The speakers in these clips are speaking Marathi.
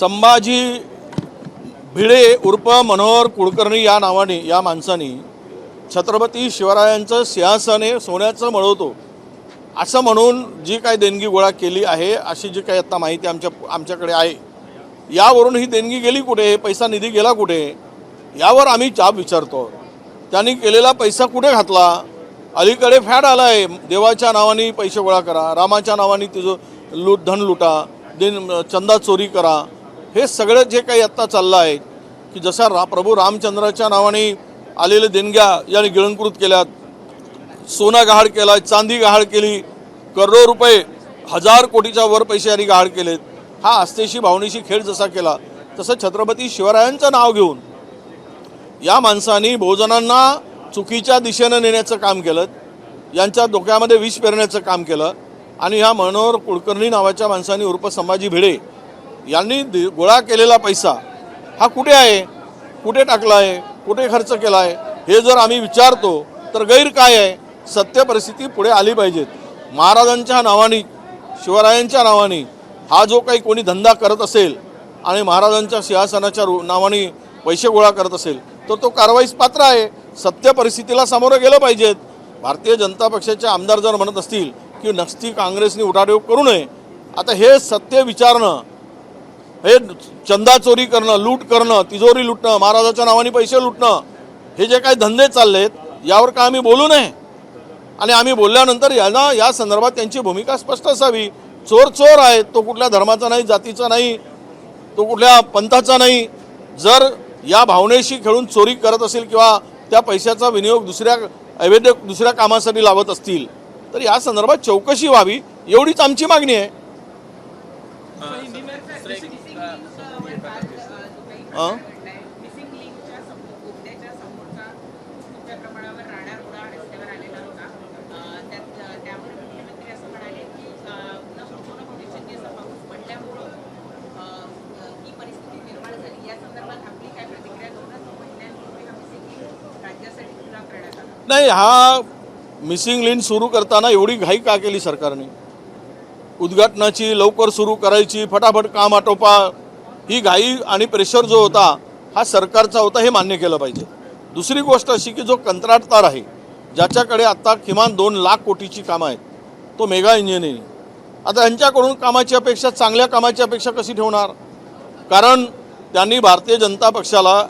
संभाजी भिडे उर्फ मनोहर कुलकर्णी या नावाने या माणसाने छत्रपती शिवरायांचं सिंहासन हे सोन्याचं मिळवतो असं म्हणून जी काही देणगी गोळा केली आहे, अशी जी काही आता माहिती आमच्याकडे आहे, यावरून ही देणगी गेली कुठे, पैसा निधी गेला कुठे, यावर आम्ही जाब विचारतो। त्यांनी केलेला पैसा कुठे घातला? अलीकडे फॅड आला आहे, देवाच्या नावाने पैसे गोळा करा, रामाच्या नावाने तिचं धन लुटा, चंदा चोरी करा, हे सगळं जे काही आत्ता चाललं आहे की जसा प्रभू रामचंद्राच्या नावाने आलेले देणग्या याने गिळंकृत केल्यात, सोना गहाळ केला, चांदी गहाळ केली, करोडो रुपये, 1000 कोटीच्या वर पैसे यांनी गहाळ केलेत। हा आस्थेशी भावनेशी खेळ जसा केला तसं छत्रपती शिवरायांचं नाव घेऊन या माणसांनी बहुजनांना चुकीच्या दिशेने नेण्याचं काम केलं, यांच्या डोक्यामध्ये विष पेरण्याचं काम केलं। आणि ह्या मनोहर कुलकर्णी नावाच्या माणसांनी उर्फ संभाजी भिडे यांनी गोळा केलेला पैसा हा कुठे आहे, कुठे टाकला आहे, कुठे खर्च केला आहे, हे जर आम्ही विचारतो तर गैर काय आहे? सत्य परिस्थिती पुढे आली पाहिजे। महाराजांच्या नावाने, शिवरायांच्या नावाने हा जो काही कोणी धंदा करत असेल आणि महाराजांच्या सिंहासनाच्या नावाने पैसे गोळा करत असेल तर तो कारवाईस पात्र आहे। सत्य परिस्थितीला सामोरं गेलं पाहिजेत। भारतीय जनता पक्षाचे आमदार जर म्हणत असतील की नक्की काँग्रेसने उठाठेव करू नये, आता हे सत्य विचारणं, हे चंदा चोरी करणं, लूट करणं, तिजोरी लुटणं, महाराजाच्या नावाने पैसे लुटणं, हे जे काही धंदे चाललेत यावर का आम्ही बोलू नये? आणि आम्ही बोलल्यानंतर या संदर्भात त्यांची भूमिका स्पष्ट असावी। चोर चोर आहे, तो कुठल्या धर्माचा नाही, जातीचा नाही, तो कुठल्या पंथाचा नाही। जर या भावनेशी खेळून चोरी करत असेल किंवा त्या पैशाचा विनियोग दुसऱ्या कामासाठी लावत असतील तर या संदर्भात चौकशी व्हावी, एवढीच आमची मागणी आहे। नाही, हा मिसिंग लिंक सुरू करताना एवढी घाई का केली सरकारने? उद्घाटनाची लवकर सुरू करायची, फटाफट काम आटोपा, ही घाई आणि प्रेशर जो होता हा सरकारचा होता, हे मान्य केलं पाहिजे। दुसरी गोष्ट अशी की जो कंत्राटदार आहे, ज्याच्याकडे आता किमान 2 लाख कोटीची कामं आहेत, तो मेगा इंजिनिअरिंग, आता यांच्याकडून कामाची अपेक्षा, चांगल्या कामाची अपेक्षा कशी ठेवणार? कारण त्यांनी भारतीय जनता पक्षाला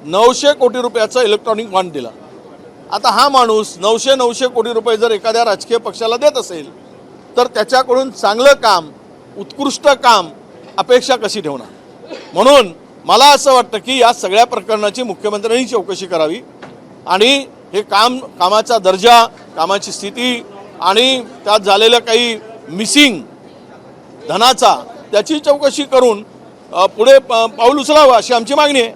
900 कोटी रुपयाचा इलेक्ट्रॉनिक बॉन्ड दिला। आता हा माणूस 900 कोटी रुपये जर एखाद्या राजकीय पक्षाला देत असेल तर त्याच्याकडून चांगलं काम, उत्कृष्ट काम अपेक्षा कशी ठेवणार? म्हणून मला असं वाटतं की या सगळ्या प्रकरणाची मुख्यमंत्र्यांनी चौकशी करावी आणि हे कामाचा दर्जा, कामाची स्थिती आणि त्यात झालेलं काही मिसिंग धनाचा, त्याची चौकशी करून पुढे पाऊल उचलावं अशी आमची मागणी आहे।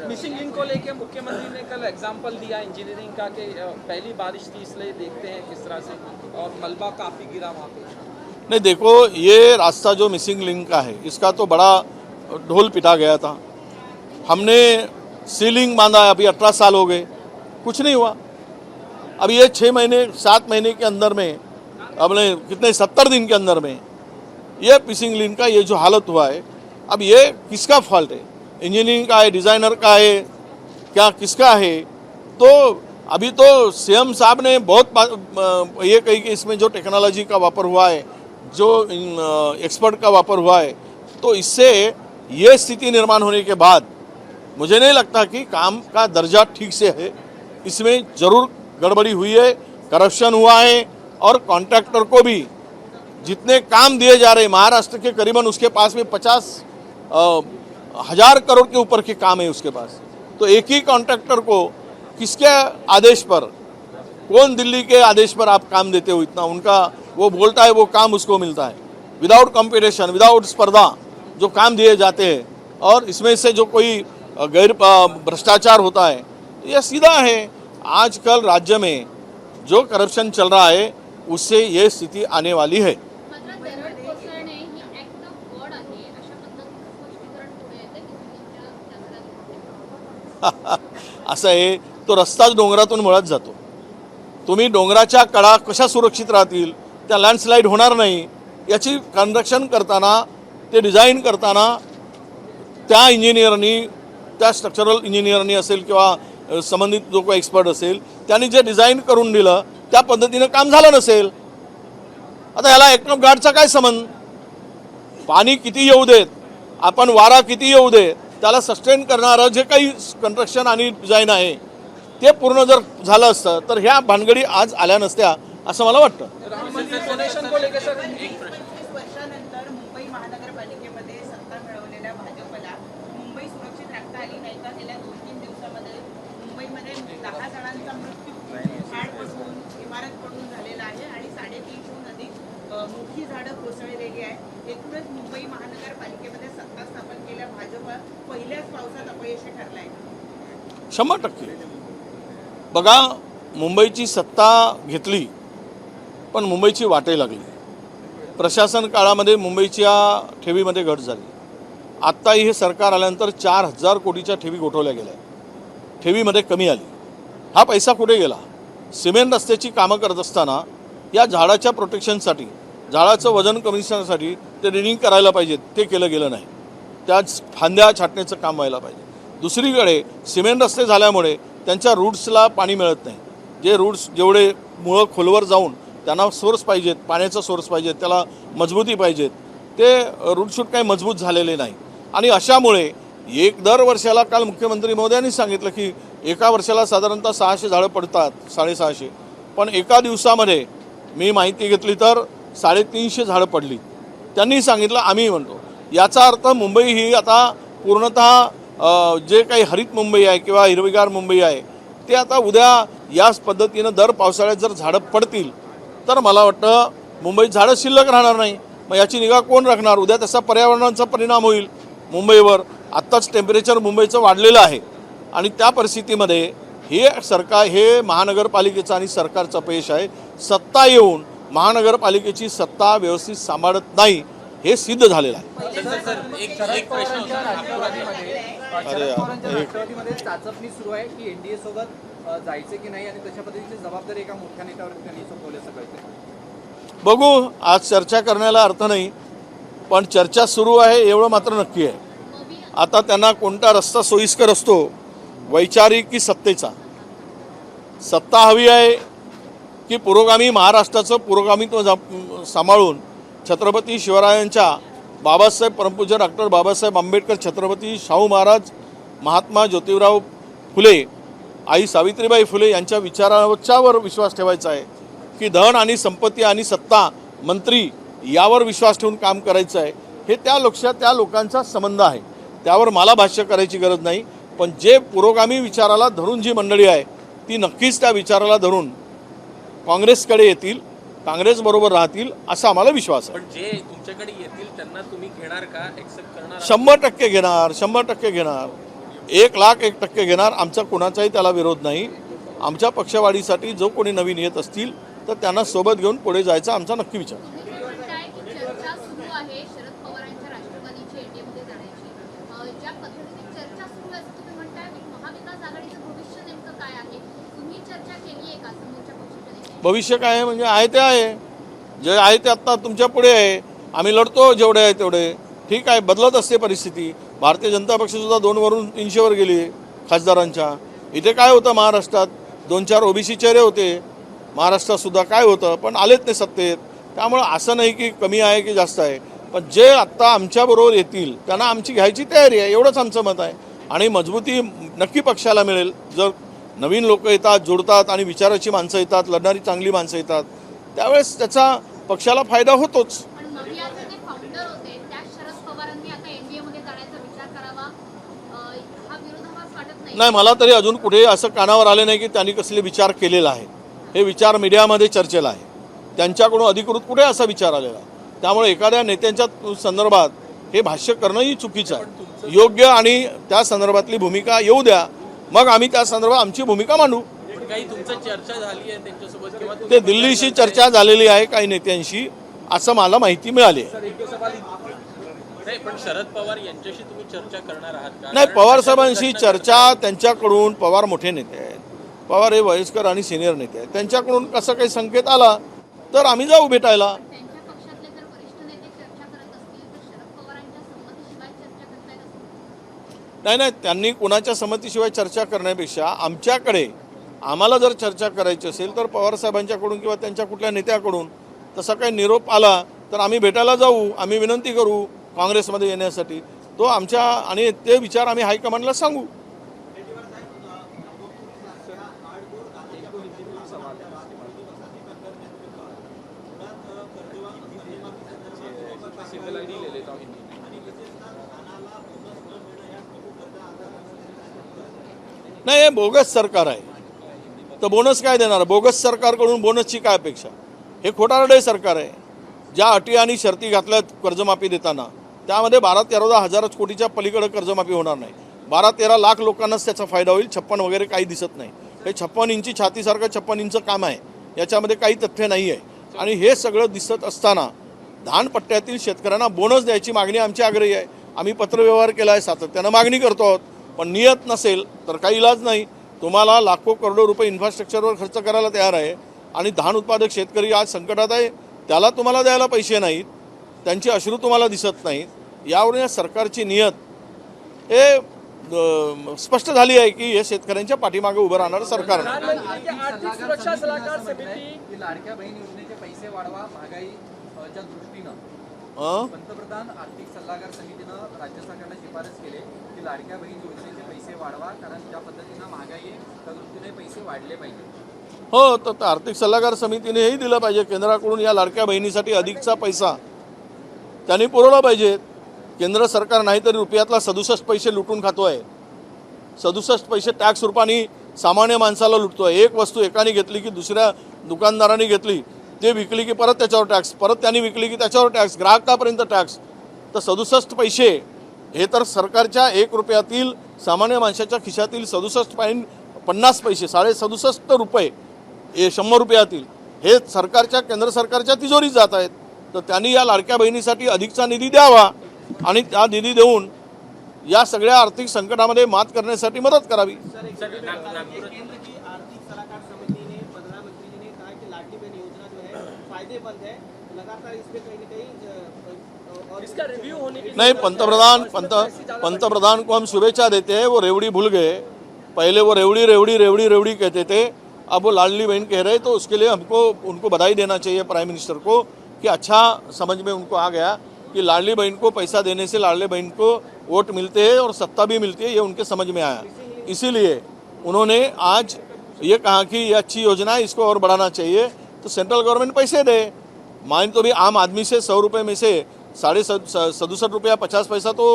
मिसिंग लिंक को लेकर मुख्यमंत्री ने कल एग्जाम्पल दिया इंजीनियरिंग का कि पहली बारिश थी इसलिए देखते हैं किस तरह से, और मलबा काफ़ी गिरा वहाँ पे। नहीं, देखो ये रास्ता जो मिसिंग लिंक का है इसका तो बड़ा ढोल पिटा गया था। हमने सीलिंग बांधा, अभी 18 साल हो गए, कुछ नहीं हुआ। अब ये 6 महीने 7 महीने के अंदर में, अपने कितने 70 दिन के अंदर में ये मिसिंग लिंक का ये जो हालत हुआ है, अब ये किसका फॉल्ट है? इंजीनियरिंग का है, डिज़ाइनर का है, क्या किसका है? तो अभी तो सीएम साहब ने बहुत ये कही कि इसमें जो टेक्नोलॉजी का वापर हुआ है, जो एक्सपर्ट का वापर हुआ है, तो इससे ये स्थिति निर्माण होने के बाद मुझे नहीं लगता कि काम का दर्जा ठीक से है। इसमें ज़रूर गड़बड़ी हुई है, करप्शन हुआ है, और कॉन्ट्रैक्टर को भी जितने काम दिए जा रहे हैं, महाराष्ट्र के करीबन उसके पास में 50,000 करोड़ के ऊपर के काम है उसके पास। तो एक ही कॉन्ट्रैक्टर को किसके आदेश पर, कौन दिल्ली के आदेश पर आप काम देते हो इतना? उनका वो बोलता है वो काम उसको मिलता है, विदाउट कंपटीशन, विदाउट स्पर्धा जो काम दिए जाते हैं, और इसमें से जो कोई गैर भ्रष्टाचार होता है, ये सीधा है। आजकल राज्य में जो करप्शन चल रहा है उससे ये स्थिति आने वाली है। असं आहे, तो रस्ताच डोंगरातून मुळात जातो। तुम्ही डोंगराच्या कडा कशा सुरक्षित राहतील, त्या लँडस्लाईड होणार नाही याची संरक्षण करताना, ते डिझाईन करताना त्या इंजिनियरनी, त्या स्ट्रक्चरल इंजिनियरनी असेल किंवा संबंधित जो काही एक्सपर्ट असेल त्यांनी जे डिझाईन करून दिलं त्या पद्धतीनं काम झालं नसेल. आता ह्याला ॲक्ट ऑफ गार्डचा काय संबंध? पाणी किती येऊ देत, आपण वारा किती येऊ दे, त्याला सस्टेन करणारं जे काही कन्स्ट्रक्शन आणि डिझाईन आहे ते पूर्ण जर झालं असतं तर ह्या भानगडी आज आल्या नसत्या असं मला वाटतं. राम मंदिर डोनेशन को लेकर सर 25 वर्षानंतर मुंबई महानगरपालिकेमध्ये सत्ता मिळवलेल्या भाजपला मुंबई सुरक्षित राखता आली नाही का? गेल्या 2-3 दिवसामध्ये मुंबईमध्ये 10 जणांचा मृत्यू झाड पडून, इमारत पडून झालेला आहे आणि 350हून अधिक मोठी झाडं कोसळलेली आहे. एकूणच मुंबई महानगरपालिकेमध्ये सत्ता स्थापन केल्या भाजप पहिल्याच पावसात अपयशी ठरलाय. 100% बघा, मुंबईची सत्ता घेतली पण मुंबईची वाटे लागली. प्रशासन काळामध्ये मुंबईच्या ठेवीमध्ये घट झाली. आत्ताही हे सरकार आल्यानंतर 4,000 कोटीच्या ठेवी गोठवल्या गेल्या. ठेवीमध्ये कमी आली. हा पैसा कुठे गेला? सिमेंट रस्त्याची कामं करत असताना या झाडाच्या प्रोटेक्शनसाठी, झाडाचं वजन कमी करण्यासाठी ते रिनिंग करायला पाहिजेत, ते केलं गेलं नाही. त्याच फांद्या छाटण्याचं काम व्हायला पाहिजे. दुसरीकडे सिमेंट रस्ते झाल्यामुळे त्यांच्या रूट्सला पाणी मिळत नाही. जे रूट्स जेवढे मुळं खोलवर जाऊन त्यांना सोर्स पाहिजेत, पाण्याचा सोर्स पाहिजेत, त्याला मजबूती पाहिजेत, ते रूटशूट काही मजबूत झालेले नाही. आणि अशामुळे दर वर्षाला, काल मुख्यमंत्री महोदयांनी सांगितलं की एका वर्षाला साधारणतः 600 झाडं पडतात, 650. पण एका दिवसामध्ये मी माहिती घेतली तर 350 झाडं पडली. त्यांनी सांगितलं, आम्ही म्हणतो. याचा अर्थ मुंबई ही आता पूर्णतः जे काही हरित मुंबई आहे किंवा हिरवीगार मुंबई आहे ते आता उद्या याच पद्धतीनं दर पावसाळ्यात जर झाडं पडतील तर मला वाटतं मुंबईत झाडं शिल्लक राहणार नाही. मग याची निगा कोण राखणार? उद्या त्याचा पर्यावरणाचा परिणाम होईल मुंबईवर. आत्ताच टेम्परेचर मुंबईचं वाढलेलं आहे आणि त्या परिस्थितीमध्ये हे सरकार, हे महानगरपालिकेचं आणि सरकारचं अपयश आहे. सत्ता येऊन महानगरपालिकेची सत्ता व्यवस्थित सांभाळत नाही हे सिद्ध झालेलं आहे. राष्ट्रवादीमध्ये चाचपणी सुरू आहे की एनडीए सोबत जायचे की नाही आणि तशा पद्धतीची जबाबदारी एका मोठ्या नेत्यावर त्यांनी सोपवल्याचं कळतं. बघू, आज चर्चा करण्याला अर्थ नाही, पण चर्चा सुरू आहे एवढं मात्र नक्की आहे. आता त्यांना कोणता रस्ता सोयीस्कर असतो, वैचारिक की सत्तेचा? सत्ता हवी आहे की पुरोगामी महाराष्ट्राचं पुरोगामित्व सांभाळून छत्रपती शिवरायांच्या, बाबासाहेब, परमपूज्य डॉक्टर बाबासाहेब आंबेडकर, छत्रपती शाहू महाराज, महात्मा ज्योतिराव फुले, आई सावित्रीबाई फुले यांच्या विचारावर विश्वास ठेवायचा आहे की धन आणि संपत्ती आणि सत्ता, मंत्री यावर विश्वास ठेवून काम करायचं आहे? हे त्या लोकांचा संबंध आहे. त्यावर मला भाष्य करायची गरज नाही. पण जे पुरोगामी विचाराला धरून जी मंडळी आहे ती नक्कीच त्या विचाराला धरून काँग्रेसकडे येतील, काँग्रेसबरोबर राहतील असा आम्हाला विश्वास आहे. पण जे तुमच्याकडे येतील त्यांना तुम्ही घेणार का, एक्सेप्ट करणार? 100% घेणार, 100% घेणार, 1,01% घेणार. आमचा कुणाचाही त्याला विरोध नाही. आमच्या पक्षवाढीसाठी जो कोणी नवीन येत असतील तर त्यांना सोबत घेऊन पुढे जायचा आमचा नक्की विचार. चर्चा सुरू आहे शरद पवारांच्या राष्ट्रवादीची एनडीएमध्ये जाण्याची. ज्या पद्धतीने चर्चा सुरू आहे तुम्ही म्हणताय, महाविकास आघाडीचं भविष्य नेमकं काय आहे? तुम्ही चर्चा केली आहे का समोरच्या पक्षाच्या? भविष्य काय आहे म्हणजे आहे ते आहे, जे आहे ते आत्ता तुमच्या पुढे आहे. आम्ही लढतो जेवढे आहे तेवढे. ठीक आहे, बदलत असते परिस्थिती. भारतीय जनता पक्षसुद्धा 2 वरून 300वर गेली खासदारांच्या. इथे काय होतं महाराष्ट्रात? 2-4 ओबीसी चेहरे होते. महाराष्ट्रातसुद्धा काय होतं, पण आलेत ते सत्तेत. त्यामुळं असं नाही की कमी आहे की जास्त आहे. पण जे आत्ता आमच्याबरोबर येतील त्यांना आमची घ्यायची तयारी आहे, एवढंच आमचं मत आहे. आणि मजबूती नक्की पक्षाला मिळेल जर नवीन लोक येतात, जोडतात आणि विचाराची माणसं येतात, लढणारी चांगली माणसं येतात, त्यावेळेस त्याचा पक्षाला फायदा होतोच. पण नवियाचे जे फाउंडर होते त्या शरद पवारांनी आता एनडीएमध्ये जाण्याचा विचार करावा, हा विरोधाभास वाटत नाही? नाही, मला तरी अजून कुठे असं कानावर आले नाही की त्यांनी कसले विचार केलेला आहे. हे विचार मीडियामध्ये चर्चेला आहे. त्यांच्याकडून अधिकृत कुठे असा विचार आलेला आहे? त्यामुळे एखाद्या नेत्यांच्या संदर्भात हे भाष्य करणंही चुकीचं आहे. योग्य आणि त्या संदर्भातली भूमिका येऊ द्या, मग आम्ही त्या संदर्भात आमची भूमिका मांडू. काही तुमचं चर्चा झाली आहे त्यांच्यासोबत किंवा ते दिल्लीशी चर्चा झालेली आहे काही नेत्यांशी, असं मला माहिती मिळाली आहे. नाही, पण शरद पवार यांच्याशी तुम्ही चर्चा करणार आहात का? नाही, पवार साहेबांशी चर्चा त्यांच्याकडून, पवार मोठे नेते आहेत, पवार हे वयस्कर आणि सिनियर नेते आहेत, त्यांच्याकडून कसं काही संकेत आला तर आम्ही जाऊ भेटायला. त्यांच्या पक्षातले जर वरिष्ठ नेते चर्चा करत असतील तर शरद पवारांच्या संमतीशिवाय चर्चा करता येत असेल? नाही, त्यांनी कोणाच्या संमतीशिवाय चर्चा करण्यापेक्षा आम्हाला जर चर्चा करायची असेल तर पवारसाहेबांच्याकडून किंवा त्यांच्या कुठल्या नेत्याकडून तसा काही निरोप आला तर आम्ही भेटायला जाऊ, आम्ही विनंती करू काँग्रेसमध्ये येण्यासाठी. तो आमच्या आणि ते विचार आम्ही हायकमांडला सांगू. नाही, हे बोगस सरकार आहे तर बोनस काय देणार? बोगस सरकारकडून बोनसची काय अपेक्षा? हे खोटारडे सरकार आहे. ज्या अटी आणि शर्ती घातल्यात कर्जमाफी देताना त्यामध्ये 12-13 हजार कोटीच्या पलीकडे कर्जमाफी होणार नाही. 12-13 लाख लोकांनाच त्याचा फायदा होईल. 56 वगैरे काही दिसत नाही. हे 56 इंची छातीसारखं 56 इंच काम आहे, याच्यामध्ये काही तथ्य नाही आहे. आणि हे सगळं दिसत असताना धानपट्ट्यातील शेतकऱ्यांना बोनस द्यायची मागणी आमची आग्रही आहे. आम्ही पत्रव्यवहार केला आहे, सातत्यानं मागणी करतो आहोत. पण नियत नसेल तर काही इलाज नाही. तुम्हाला लाखो करोडो रुपये इन्फ्रास्ट्रक्चरवर खर्च करायला तयार आहे आणि धान उत्पादक शेतकरी आज संकटात आहे, त्याला तुम्हाला द्यायला पैसे नाहीत, त्यांचे अश्रू तुम्हाला दिसत नाहीत. यावरून या सरकारची नियत हे स्पष्ट झाली आहे की हे शेतकऱ्यांच्या पाठीमागे उभं राहणारं सरकार नाही. आर्थिक सुरक्षा सलाहकार समिती की लाडक्या बहीण योजनेचे पैसे वाढवा महागाईच्या दृष्टीनं पंतप्रधान आर्थिक सल्लागार समितीनं राज्य सरकारला शिफारस केली की लाडक्या बहीण योजनेचे पैसे वाढवा, कारण ज्या पद्धतीनं महागाई आहे त्या दृष्टीने पैसे वाढले पाहिजे. हो, तर आर्थिक सल्लागार समितीने हेही दिलं पाहिजे. केंद्राकडून या लाडक्या बहिणीसाठी अधिकचा पैसा त्यांनी पुरवला पाहिजे. केंद्र सरकार नाहीतरी रुपयातला 67 पैसे लुटून खातो आहे. 67 पैसे टॅक्स रूपाने सामान्य माणसाला लुटतो आहे. एक वस्तू एकाने घेतली की दुसऱ्या दुकानदाराने घेतली, ते विकली की परत त्याच्यावर टॅक्स, परत त्यांनी विकली की त्याच्यावर टॅक्स, ग्राहकापर्यंत टॅक्स. तर 67 पैसे हे तर सरकारच्या 1 रुपयातील सामान्य माणसाच्या खिशातील 67.50 पैसे, 67.5 रुपये हे 100 रुपयातील हे सरकारच्या केंद्र सरकारच्या तिजोरीत जात आहेत. तर त्यांनी या लाडक्या बहिणीसाठी अधिकचा निधी द्यावा आणि त्या निधी देऊन या सगळ्या आर्थिक संकटामध्ये मात करण्यासाठी मदत करावी. केंद्र की आर्थिक सलाहकार समिति ने प्रधानमंत्री जी ने कहा कि लाडली बहन योजना जो है फायदेमंद है, लगातार इस पे कहीं न कहीं और इसका रिव्यू होने की नहीं, पंतप्रधान को हम शुभेच्छा देते हैं. वो रेवड़ी भूल गए. पहले वो रेवड़ी रेवड़ी रेवड़ी रेवड़ी कहते थे, अब वो लाडली बहन कह रहे. तो उसके लिए हमको उनको बधाई देना चाहिए प्राइम मिनिस्टर को कि अच्छा समझ में उनको आ गया कि लाडली बहन को पैसा देने से लाडली बहन को वोट मिलते हैं और सत्ता भी मिलती है, ये उनके समझ में आया. इसीलिए उन्होंने आज ये कहा कि ये अच्छी योजना है, इसको और बढ़ाना चाहिए. तो सेंट्रल गवर्नमेंट पैसे दे. मान तो भी आम आदमी से 100 रुपये में से 67 रुपया 50 पैसा तो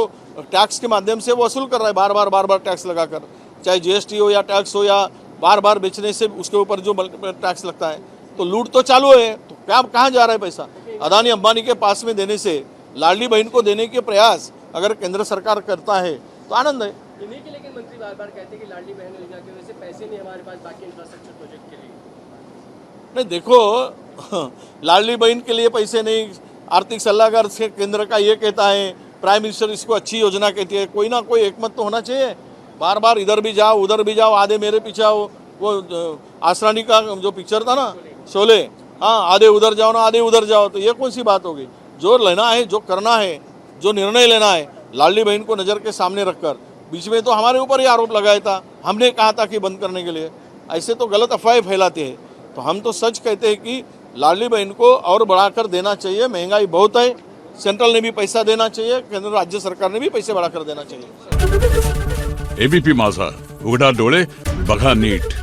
टैक्स के माध्यम से वसूल कर रहा है, बार बार टैक्स लगाकर, चाहे GST हो या टैक्स हो या बार बार बेचने से उसके ऊपर जो टैक्स लगता है. तो लूट तो चालू है. तो क्या कहाँ जा रहा है पैसा? अदानी अंबानी के पास में देने से लाडली बहन को देने के प्रयास अगर केंद्र सरकार करता है तो आनंद है. इन्हीं के लेकिन मंत्री बार बार कहते हैं कि लाडली बहन योजना की वजह से पैसे नहीं हमारे पास बाकी इंफ्रास्ट्रक्चर प्रोजेक्ट के लिए. नहीं, देखो लाडली बहन के लिए पैसे नहीं, आर्थिक सलाहकार से केंद्र का ये कहता है, प्राइम मिनिस्टर इसको अच्छी योजना कहती है. कोई ना कोई एकमत तो होना चाहिए. बार बार इधर भी जाओ उधर भी जाओ, आधे मेरे पीछे आओ. वो आसरानी का जो पिक्चर था ना, शोले, हाँ, आधे उधर जाओ ना आधे उधर जाओ. तो ये कौन सी बात होगी? जो लेना है, जो करना है, जो निर्णय लेना है, लाडली बहन को नज़र के सामने रखकर. बीच में तो हमारे ऊपर ही आरोप लगाया था, हमने कहा था कि बंद करने के लिए. ऐसे तो गलत अफवाहें फैलाते हैं. तो हम तो सच कहते हैं कि लाडली बहन को और बढ़ाकर देना चाहिए. महंगाई बहुत है, सेंट्रल ने भी पैसा देना चाहिए, केंद्र राज्य सरकार ने भी पैसे बढ़ाकर देना चाहिए. एबीपी माझा, उघडा डोळे बघा नीट.